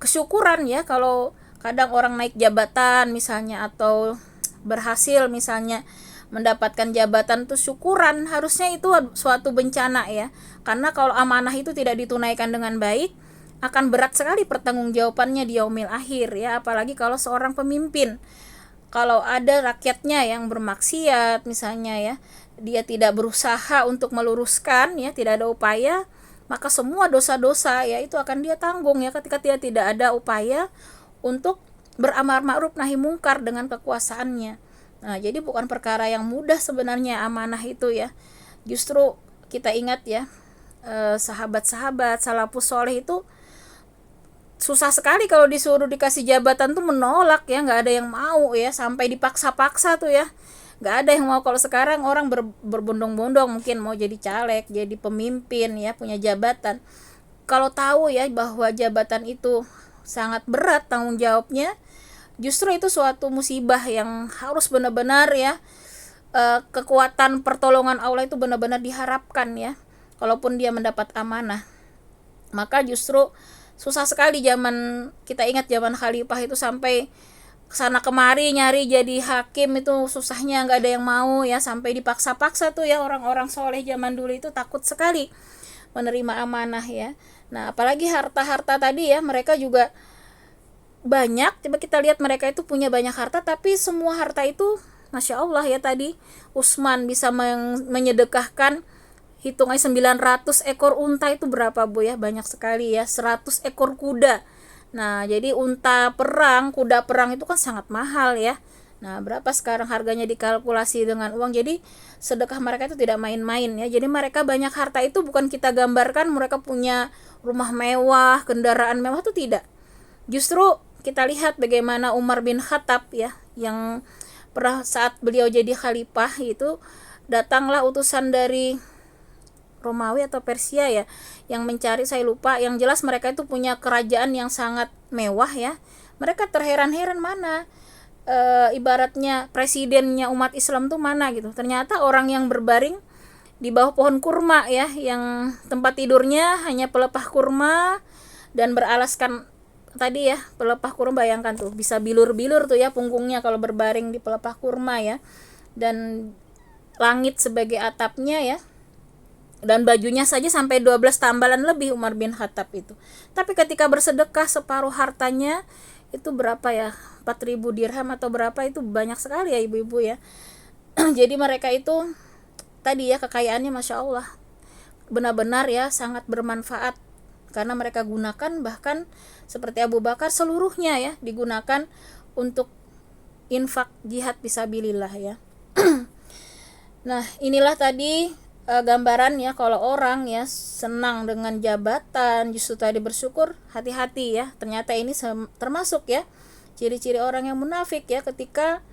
kesyukuran ya, kalau kadang orang naik jabatan misalnya atau berhasil misalnya mendapatkan jabatan itu syukuran, harusnya itu suatu bencana ya. Karena kalau amanah itu tidak ditunaikan dengan baik, akan berat sekali pertanggungjawabannya di yaumil akhir ya, apalagi kalau seorang pemimpin. Kalau ada rakyatnya yang bermaksiat misalnya ya, dia tidak berusaha untuk meluruskan ya, tidak ada upaya, maka semua dosa-dosa ya itu akan dia tanggung ya, ketika dia tidak ada upaya untuk beramar ma'ruf nahi mungkar dengan kekuasaannya. Nah, jadi bukan perkara yang mudah sebenarnya amanah itu ya. Justru kita ingat ya, sahabat-sahabat salafus soleh itu susah sekali kalau disuruh dikasih jabatan tuh menolak ya, nggak ada yang mau ya, sampai dipaksa-paksa tuh ya, nggak ada yang mau. Kalau sekarang orang berbondong-bondong mungkin mau jadi caleg, jadi pemimpin ya, punya jabatan. Kalau tahu ya bahwa jabatan itu sangat berat tanggung jawabnya, justru itu suatu musibah yang harus benar-benar ya, kekuatan pertolongan Allah itu benar-benar diharapkan ya, kalaupun dia mendapat amanah. Maka justru susah sekali zaman, kita ingat zaman khalifah itu sampai kesana kemari nyari jadi hakim itu susahnya, nggak ada yang mau ya, sampai dipaksa-paksa tuh ya. Orang-orang soleh zaman dulu itu takut sekali menerima amanah ya. Nah, apalagi harta-harta tadi ya, mereka juga banyak. Coba kita lihat, mereka itu punya banyak harta, tapi semua harta itu Masya Allah ya, tadi Utsman bisa menyedekahkan, hitung aja 900 ekor unta, itu berapa Bu ya, banyak sekali ya, 100 ekor kuda. Nah, jadi unta perang, kuda perang itu kan sangat mahal ya. Nah, berapa sekarang harganya dikalkulasi dengan uang. Jadi sedekah mereka itu tidak main-main ya. Jadi mereka banyak harta itu bukan kita gambarkan mereka punya rumah mewah, kendaraan mewah, itu tidak. Justru kita lihat bagaimana Umar bin Khattab ya, yang pernah saat beliau jadi khalifah itu datanglah utusan dari Romawi atau Persia ya, yang mencari, saya lupa, yang jelas mereka itu punya kerajaan yang sangat mewah ya. Mereka terheran-heran, mana ibaratnya presidennya umat Islam tuh mana gitu. Ternyata orang yang berbaring di bawah pohon kurma ya, yang tempat tidurnya hanya pelepah kurma dan beralaskan tadi ya, pelepah kurma. Bayangkan tuh, bisa bilur-bilur tuh ya punggungnya kalau berbaring di pelepah kurma ya, dan langit sebagai atapnya ya, dan bajunya saja sampai 12 tambalan lebih Umar bin Khattab itu. Tapi ketika bersedekah separuh hartanya, itu berapa ya, 4.000 dirham atau berapa, itu banyak sekali ya ibu-ibu ya. Jadi mereka itu tadi ya, kekayaannya Masya Allah benar-benar ya sangat bermanfaat, karena mereka gunakan, bahkan seperti Abu Bakar, seluruhnya ya digunakan untuk infak jihad fisabilillah ya. Nah inilah tadi gambaran ya, kalau orang ya senang dengan jabatan justru tadi bersyukur, hati-hati ya, ternyata ini termasuk ya ciri-ciri orang yang munafik ya, ketika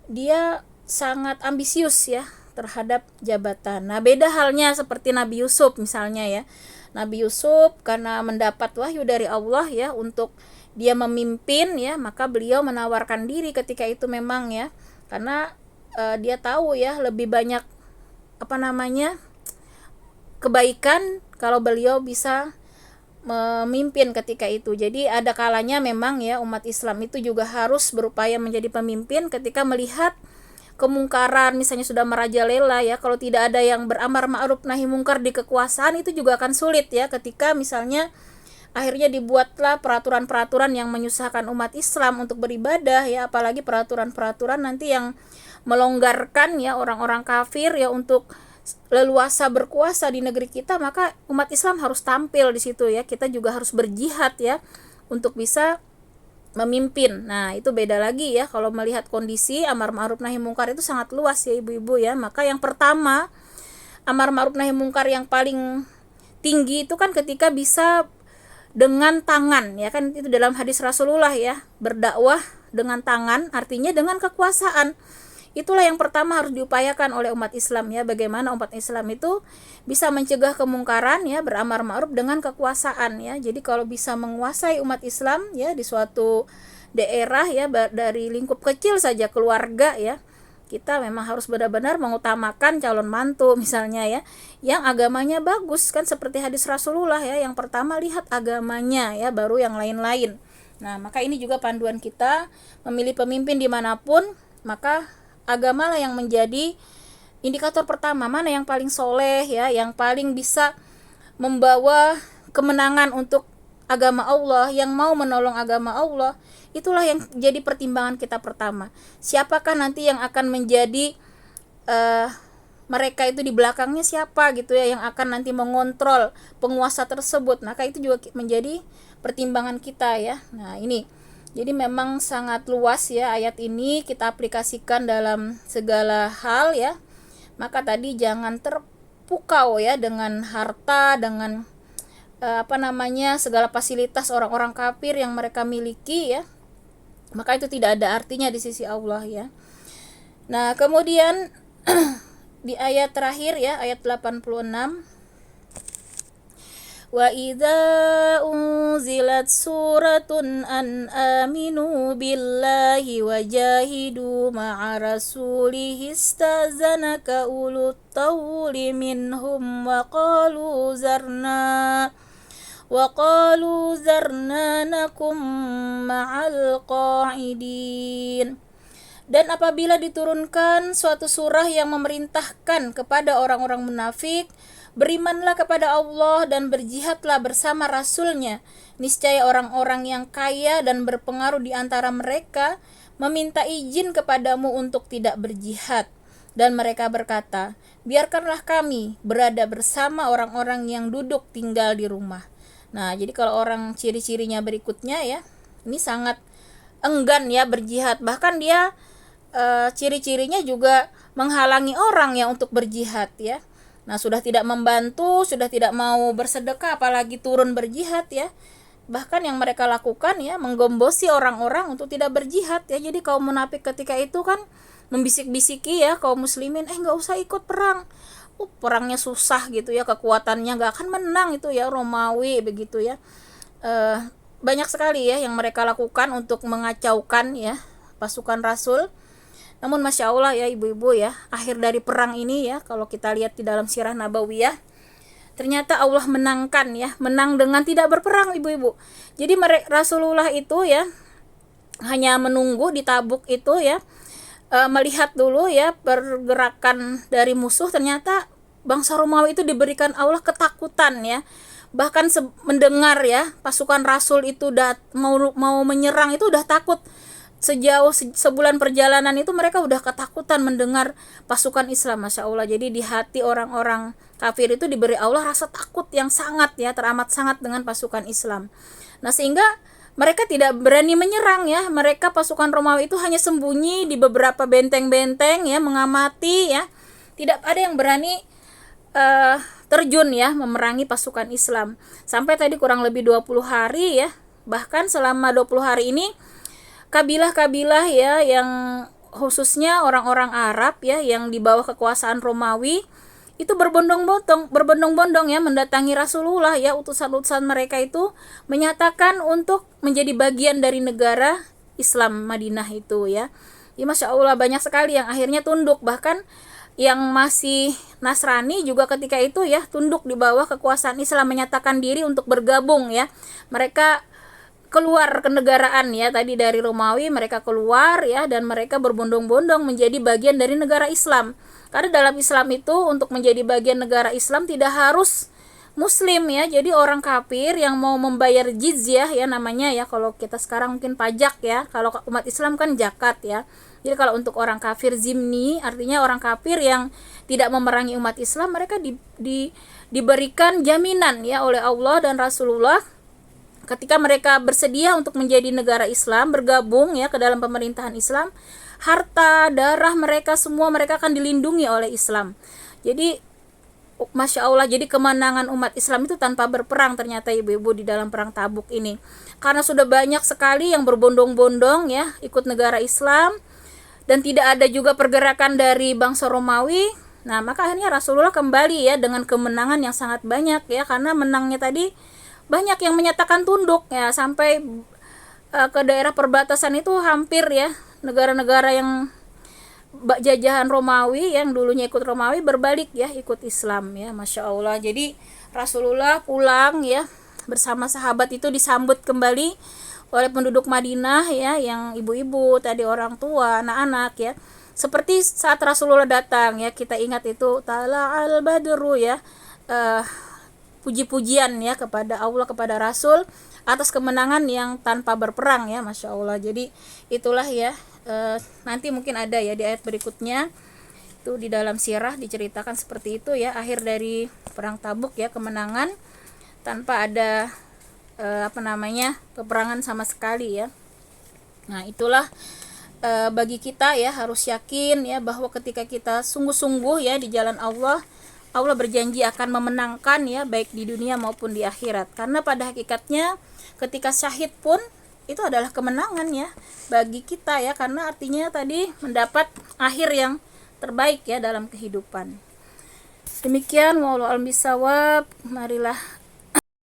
dia sangat ambisius ya terhadap jabatan. Nah beda halnya seperti Nabi Yusuf misalnya ya. Nabi Yusuf karena mendapat wahyu dari Allah ya untuk dia memimpin ya, maka beliau menawarkan diri ketika itu memang ya, karena dia tahu ya lebih banyak kebaikan kalau beliau bisa memimpin ketika itu. Jadi ada kalanya memang ya umat Islam itu juga harus berupaya menjadi pemimpin ketika melihat kemungkaran, misalnya sudah merajalela ya. Kalau tidak ada yang beramar ma'ruf nahi mungkar di kekuasaan, itu juga akan sulit ya, ketika misalnya akhirnya dibuatlah peraturan-peraturan yang menyusahkan umat Islam untuk beribadah ya, apalagi peraturan-peraturan nanti yang melonggarkan ya orang-orang kafir ya untuk leluasa berkuasa di negeri kita, maka umat Islam harus tampil di situ ya. Kita juga harus berjihad ya untuk bisa memimpin. Nah itu beda lagi ya, kalau melihat kondisi amar ma'ruf nahi mungkar itu sangat luas ya ibu-ibu ya. Maka yang pertama, amar ma'ruf nahi mungkar yang paling tinggi itu kan ketika bisa dengan tangan ya, kan itu dalam hadis Rasulullah ya, berdakwah dengan tangan artinya dengan kekuasaan. Itulah yang pertama harus diupayakan oleh umat Islam ya, bagaimana umat Islam itu bisa mencegah kemungkaran ya, beramar ma'ruf dengan kekuasaan ya. Jadi kalau bisa menguasai umat Islam ya di suatu daerah ya, dari lingkup kecil saja keluarga ya, kita memang harus benar-benar mengutamakan calon mantu misalnya ya, yang agamanya bagus kan, seperti hadis Rasulullah ya, yang pertama lihat agamanya ya, baru yang lain-lain. Nah maka ini juga panduan kita memilih pemimpin dimanapun, maka agamalah yang menjadi indikator pertama, mana yang paling soleh ya, yang paling bisa membawa kemenangan untuk agama Allah, yang mau menolong agama Allah. Itulah yang jadi pertimbangan kita pertama. Siapakah nanti yang akan menjadi mereka itu di belakangnya siapa gitu ya, yang akan nanti mengontrol penguasa tersebut. Maka itu juga menjadi pertimbangan kita ya. Nah ini jadi memang sangat luas ya ayat ini, kita aplikasikan dalam segala hal ya. Maka tadi jangan terpukau ya dengan harta, dengan segala fasilitas orang-orang kafir yang mereka miliki ya. Maka itu tidak ada artinya di sisi Allah ya. Nah kemudian di ayat terakhir ya, ayat 86, wa idza unzilat suratun an aminu billahi wajahidu ma'a rasulihi istazanaka ulut tawli minhum wa qalu zarna nakum ma'al qa'idin. Dan apabila diturunkan suatu surah yang memerintahkan kepada orang-orang munafik, berimanlah kepada Allah dan berjihadlah bersama Rasulnya. Niscaya orang-orang yang kaya dan berpengaruh di antara mereka meminta izin kepadamu untuk tidak berjihad. Dan mereka berkata, biarkanlah kami berada bersama orang-orang yang duduk tinggal di rumah. Nah jadi kalau orang ciri-cirinya berikutnya ya, ini sangat enggan ya berjihad. Bahkan dia ciri-cirinya juga menghalangi orang ya untuk berjihad ya. Nah sudah tidak membantu, sudah tidak mau bersedekah, apalagi turun berjihad ya. Bahkan yang mereka lakukan ya, menggombosi orang-orang untuk tidak berjihad ya. Jadi kaum munafik ketika itu kan membisik-bisiki ya kaum muslimin, nggak usah ikut perang. Perangnya susah gitu ya, kekuatannya nggak akan menang itu ya Romawi begitu ya. Banyak sekali ya yang mereka lakukan untuk mengacaukan ya pasukan Rasul. Namun Masya Allah ya ibu-ibu ya, akhir dari perang ini ya, kalau kita lihat di dalam sirah Nabawiyah, ternyata Allah menangkan ya, menang dengan tidak berperang ibu-ibu. Jadi Rasulullah itu ya hanya menunggu di Tabuk itu ya, melihat dulu ya pergerakan dari musuh. Ternyata bangsa Romawi itu diberikan Allah ketakutan ya, bahkan mendengar ya pasukan Rasul itu mau menyerang itu udah takut. Sejauh sebulan perjalanan itu mereka udah ketakutan mendengar pasukan Islam, Masya Allah. Jadi di hati orang-orang kafir itu diberi Allah rasa takut yang sangat ya, teramat sangat dengan pasukan Islam. Nah sehingga mereka tidak berani menyerang ya. Mereka pasukan Romawi itu hanya sembunyi di beberapa benteng-benteng ya, mengamati ya. Tidak ada yang berani terjun ya memerangi pasukan Islam. Sampai tadi kurang lebih 20 hari ya. Bahkan selama 20 hari ini kabilah-kabilah ya yang khususnya orang-orang Arab ya yang di bawah kekuasaan Romawi itu berbondong-bondong ya mendatangi Rasulullah ya. Utusan-utusan mereka itu menyatakan untuk menjadi bagian dari negara Islam Madinah itu ya. Ya Masya Allah, banyak sekali yang akhirnya tunduk, bahkan yang masih Nasrani juga ketika itu ya tunduk di bawah kekuasaan Islam, menyatakan diri untuk bergabung ya. Mereka keluar kenegaraan ya, tadi dari Romawi mereka keluar ya, dan mereka berbondong-bondong menjadi bagian dari negara Islam. Karena dalam Islam itu untuk menjadi bagian negara Islam tidak harus muslim ya. Jadi orang kafir yang mau membayar jizyah ya namanya ya, kalau kita sekarang mungkin pajak ya, kalau umat Islam kan zakat ya. Jadi kalau untuk orang kafir zimni, artinya orang kafir yang tidak memerangi umat Islam, mereka diberikan jaminan ya oleh Allah dan Rasulullah. Ketika mereka bersedia untuk menjadi negara Islam, bergabung ya ke dalam pemerintahan Islam, harta, darah mereka semua mereka akan dilindungi oleh Islam. Jadi Masya Allah, jadi kemenangan umat Islam itu tanpa berperang ternyata ibu-ibu di dalam perang Tabuk ini. Karena sudah banyak sekali yang berbondong-bondong ya ikut negara Islam, dan tidak ada juga pergerakan dari bangsa Romawi. Nah maka akhirnya Rasulullah kembali ya dengan kemenangan yang sangat banyak ya, karena menangnya tadi banyak yang menyatakan tunduk ya, sampai ke daerah perbatasan itu hampir ya negara-negara yang jajahan Romawi yang dulunya ikut Romawi berbalik ya ikut Islam ya, Masya Allah. Jadi Rasulullah pulang ya bersama sahabat itu disambut kembali oleh penduduk Madinah ya, yang ibu-ibu tadi, orang tua, anak-anak ya. Seperti saat Rasulullah datang ya, kita ingat itu Tala'al Badru ya, puji-pujian ya kepada Allah, kepada Rasul atas kemenangan yang tanpa berperang ya, Masya Allah. Jadi itulah ya, nanti mungkin ada ya di ayat berikutnya itu di dalam sirah diceritakan seperti itu ya, akhir dari perang Tabuk ya, kemenangan tanpa ada peperangan sama sekali ya. Nah itulah bagi kita ya, harus yakin ya bahwa ketika kita sungguh-sungguh ya di jalan Allah, Allah berjanji akan memenangkan ya, baik di dunia maupun di akhirat. Karena pada hakikatnya ketika syahid pun itu adalah kemenangan ya bagi kita ya, karena artinya tadi mendapat akhir yang terbaik ya dalam kehidupan. Demikian, wallahu a'lam bishawab. Marilah